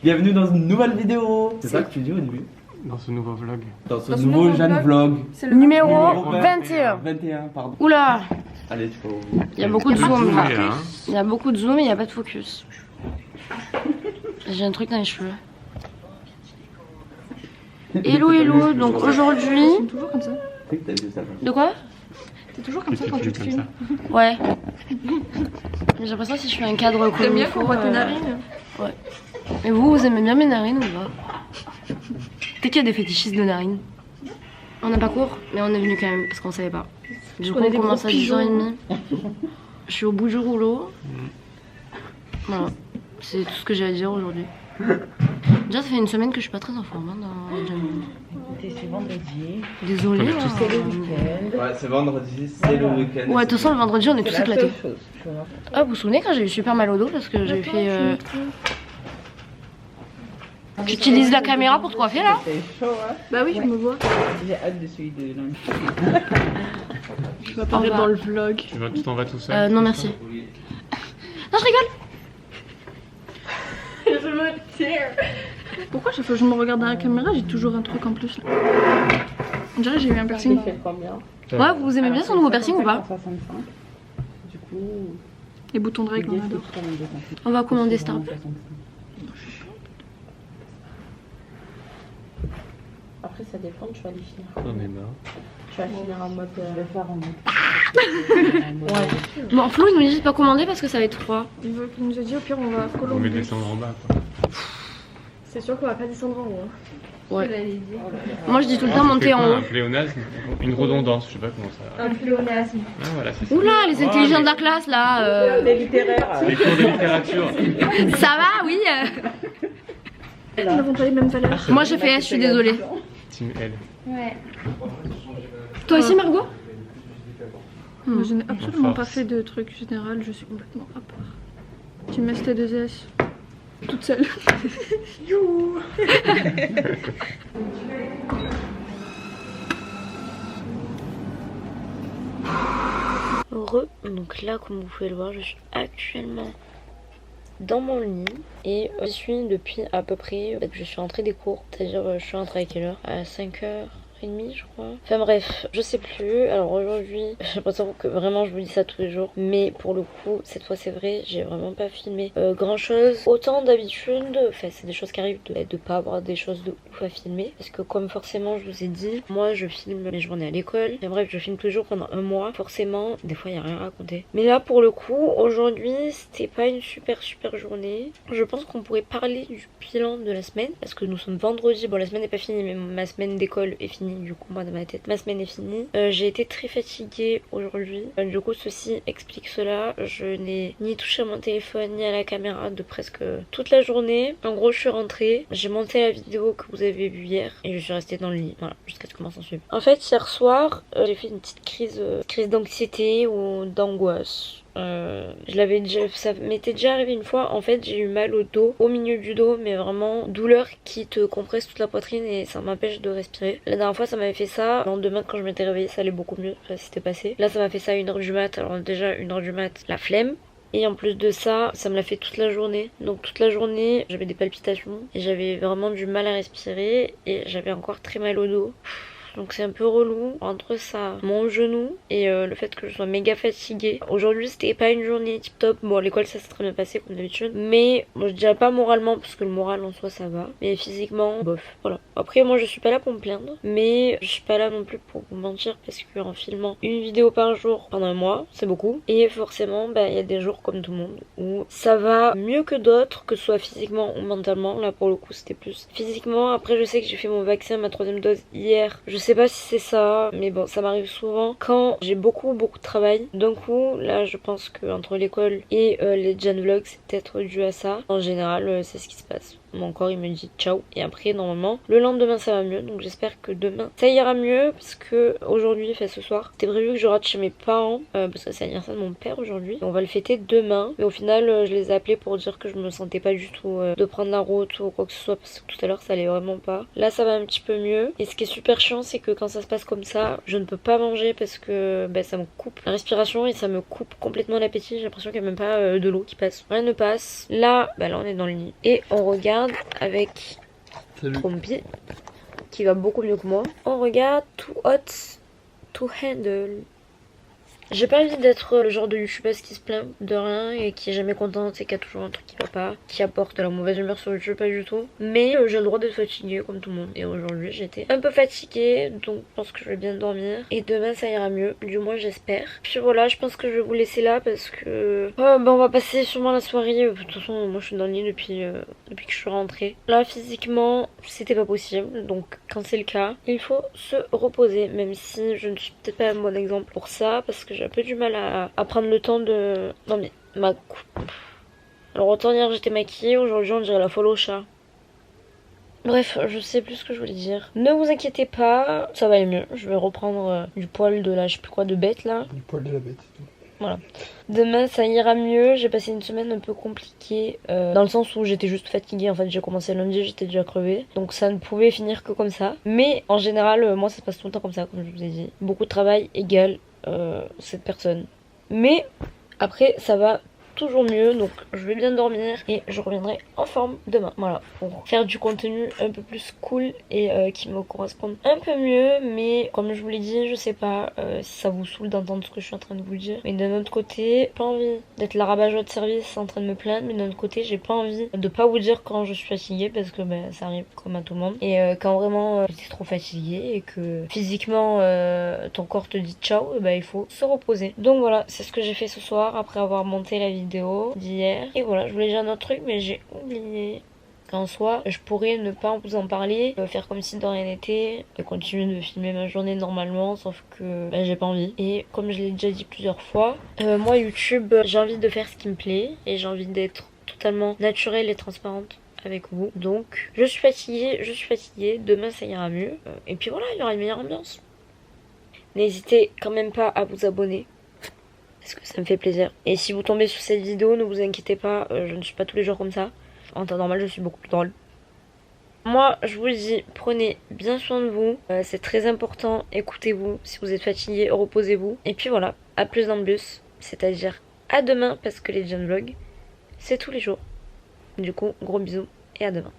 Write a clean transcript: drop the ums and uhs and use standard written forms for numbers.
Bienvenue dans une nouvelle vidéo. C'est ça que tu dis au début? Dans ce nouveau vlog. Dans ce nouveau Jeanne Vlog. C'est le numéro 21. 21, pardon. Oula. Allez, tu peux... Il y a beaucoup de zoom là. Hein. Il y a beaucoup de zoom et il n'y a pas de focus. J'ai un truc dans les cheveux. Hello hello, donc aujourd'hui... C'est toujours comme ça. De quoi? T'es toujours comme ça quand tu te filmes. Ouais. J'ai l'impression que si je fais un cadre comme T'aimes bien il faut, qu'on voit tes narines? Ouais. Et vous aimez bien mes narines ou pas? Peut-être qu'il y a des fétichistes de narines. On n'a pas cours, mais on est venu quand même parce qu'on savait pas. Du coup, on commence à 10h30. Je suis au bout du rouleau. Voilà. C'est tout ce que j'ai à dire aujourd'hui. Déjà, ça fait une semaine que je suis pas très en forme dans les Jamie. C'est vendredi. Désolée. C'est le week-end. Ouais, c'est vendredi, c'est le week-end. Ouais, de toute façon, le vendredi, on est tous C'est la éclatés. seule chose, tu vois. Ah, vous vous souvenez quand j'ai eu super mal au dos parce que j'ai fait. Tu utilises la caméra pour te coiffer là? C'est chaud, hein. Bah oui, je me vois. J'ai hâte de celui de lundi. Je vais apparaître dans le vlog. Tu t'en vas tout seul? Non, merci. Non, je rigole! Je me tire. Pourquoi chaque fois que je me regarde dans la caméra, j'ai toujours un truc en plus là. On dirait que j'ai eu un piercing. Il fait combien? Ouais, vous aimez bien son nouveau piercing ou pas? 65. Du coup, Les boutons de règle, on adore. On va commander Star. Après, ça dépend, tu vas les finir. On est marre. Tu vas finir en mode. Je vais faire en mode. Ouais. Bon, Flo, il nous dit de pas commander parce que ça va être froid. Il nous a dit au pire, on va On va colomber. descendre en bas quoi. C'est sûr qu'on va pas descendre en haut. Hein. Ouais. Moi, je dis tout le temps monter en Un haut. pléonasme, une redondance, je sais pas comment ça. Un pléonasme. Ah voilà, c'est ça. Oula, les intelligents de la classe là. Les littéraires. Les cours de littérature. Ça va, oui. Nous n'avons pas les mêmes valeurs. Moi, j'ai fait S, je suis désolée. Team L. Ouais. Toi aussi, Margot? Moi, je n'ai absolument force. pas fait de truc général, je suis complètement à part. Team ST2S. Toute seule. Youhou. Heureux. Donc là, comme vous pouvez le voir, je suis actuellement dans mon lit et je suis depuis à peu près, je suis rentrée des cours, c'est-à-dire je suis rentrée à quelle heure? À 5h30 je crois. Enfin bref, je sais plus. Alors aujourd'hui, j'ai l'impression que vraiment je vous dis ça tous les jours, mais pour le coup, cette fois c'est vrai, j'ai vraiment pas filmé grand chose. Autant d'habitude, enfin c'est des choses qui arrivent de pas avoir des choses de ouf à filmer, parce que comme forcément je vous ai dit, moi je filme mes journées à l'école, et bref je filme tous les jours pendant un mois, forcément des fois il y a rien à raconter. Mais là pour le coup, aujourd'hui c'était pas une super journée. Je pense qu'on pourrait parler du bilan de la semaine, parce que nous sommes vendredi, bon la semaine n'est pas finie, mais ma semaine d'école est finie. Du coup moi dans ma tête ma semaine est finie. J'ai été très fatiguée aujourd'hui, du coup ceci explique cela. Je n'ai ni touché à mon téléphone ni à la caméra de presque toute la journée. En gros je suis rentrée, j'ai monté la vidéo que vous avez vue hier et je suis restée dans le lit, voilà, jusqu'à ce que commence en suivre. En fait hier soir j'ai fait une petite crise d'anxiété ou d'angoisse. Ça m'était déjà arrivé une fois. En fait j'ai eu mal au dos, au milieu du dos, mais vraiment douleur qui te compresse toute la poitrine et ça m'empêche de respirer. La dernière fois ça m'avait fait ça, le lendemain quand je m'étais réveillée ça allait beaucoup mieux, ça s'était passé. Là ça m'a fait ça à 1h du mat, alors déjà 1h du mat, la flemme. Et en plus de ça, ça me l'a fait toute la journée. Donc toute la journée, j'avais des palpitations et j'avais vraiment du mal à respirer et j'avais encore très mal au dos. Donc c'est un peu relou entre ça, mon genou et le fait que je sois méga fatiguée. Aujourd'hui c'était pas une journée tip top. Bon l'école ça s'est très bien passé comme d'habitude, mais bon, je dirais pas moralement parce que le moral en soi ça va, mais physiquement bof. Voilà. Après moi je suis pas là pour me plaindre, mais je suis pas là non plus pour vous mentir, parce que en filmant une vidéo par jour pendant un mois c'est beaucoup, et forcément il y a des jours comme tout le monde où ça va mieux que d'autres, que ce soit physiquement ou mentalement. Là pour le coup c'était plus physiquement. Après je sais que j'ai fait mon vaccin, ma 3e dose hier. Je sais pas si c'est ça, mais bon ça m'arrive souvent quand j'ai beaucoup de travail. D'un coup là je pense que entre l'école et les Jeanne Vlogs c'est peut-être dû à ça. En général c'est ce qui se passe. Mon corps il me dit ciao, et après normalement le lendemain ça va mieux, donc j'espère que demain ça ira mieux, parce que aujourd'hui, enfin ce soir, c'était prévu que je rentre chez mes parents parce que c'est l'anniversaire de mon père aujourd'hui, on va le fêter demain, mais au final je les ai appelés pour dire que je me sentais pas du tout de prendre la route ou quoi que ce soit, parce que tout à l'heure ça allait vraiment pas. Là ça va un petit peu mieux, et ce qui est super chiant c'est c'est que quand ça se passe comme ça, je ne peux pas manger parce que ça me coupe la respiration et ça me coupe complètement l'appétit. J'ai l'impression qu'il n'y a même pas de l'eau qui passe. Rien ne passe. Là on est dans le lit. Et on regarde avec Trompi, qui va beaucoup mieux que moi. On regarde Too Hot to Handle. J'ai pas envie d'être le genre de youtubeuse qui se plaint de rien et qui est jamais contente et qui a toujours un truc qui va pas, qui apporte de la mauvaise humeur sur YouTube, pas du tout. Mais j'ai le droit d'être fatiguée comme tout le monde. Et aujourd'hui j'étais un peu fatiguée, donc je pense que je vais bien dormir. Et demain ça ira mieux, du moins j'espère. Puis voilà, je pense que je vais vous laisser là parce que on va passer sûrement la soirée. De toute façon moi je suis dans le lit depuis que je suis rentrée. Là physiquement c'était pas possible, donc quand c'est le cas, il faut se reposer, même si je ne suis peut-être pas un bon exemple pour ça parce que j'ai un peu du mal à prendre le temps de... Non mais ma coupe. Alors autant hier j'étais maquillée, aujourd'hui on dirait la folle au chat. Bref, je sais plus ce que je voulais dire. Ne vous inquiétez pas, ça va aller mieux. Je vais reprendre du poil de la je sais plus quoi de bête là. Du poil de la bête. Voilà. Demain ça ira mieux. J'ai passé une semaine un peu compliquée dans le sens où j'étais juste fatiguée. En fait j'ai commencé lundi, j'étais déjà crevée. Donc ça ne pouvait finir que comme ça. Mais en général moi ça se passe tout le temps comme ça, comme je vous ai dit. Beaucoup de travail égale cette personne. Mais après ça va toujours mieux, donc je vais bien dormir et je reviendrai en forme demain. Voilà, pour faire du contenu un peu plus cool et qui me corresponde un peu mieux. Mais comme je vous l'ai dit, je sais pas si ça vous saoule d'entendre ce que je suis en train de vous dire. Mais d'un autre côté, pas envie d'être la rabat-joie de service en train de me plaindre. Mais d'un autre côté, j'ai pas envie de pas vous dire quand je suis fatiguée parce que ça arrive comme à tout le monde. Et quand vraiment t'es trop fatiguée et que physiquement ton corps te dit ciao, il faut se reposer. Donc voilà, c'est ce que j'ai fait ce soir après avoir monté la vidéo d'hier. Et voilà, je voulais dire un autre truc mais j'ai oublié. Qu'en soi, je pourrais ne pas vous en parler, faire comme si de rien n'était, continuer de filmer ma journée normalement, sauf que j'ai pas envie. Et comme je l'ai déjà dit plusieurs fois, moi YouTube, j'ai envie de faire ce qui me plaît et j'ai envie d'être totalement naturelle et transparente avec vous. Donc je suis fatiguée, demain ça ira mieux. Et puis voilà, il y aura une meilleure ambiance. N'hésitez quand même pas à vous abonner parce que ça me fait plaisir. Et si vous tombez sur cette vidéo, ne vous inquiétez pas, je ne suis pas tous les jours comme ça. En temps normal, je suis beaucoup plus drôle. Moi, je vous dis, prenez bien soin de vous. C'est très important, écoutez-vous. Si vous êtes fatigué, reposez-vous. Et puis voilà, à plus dans le bus. C'est-à-dire à demain, parce que les Gen Vlogs, c'est tous les jours. Du coup, gros bisous et à demain.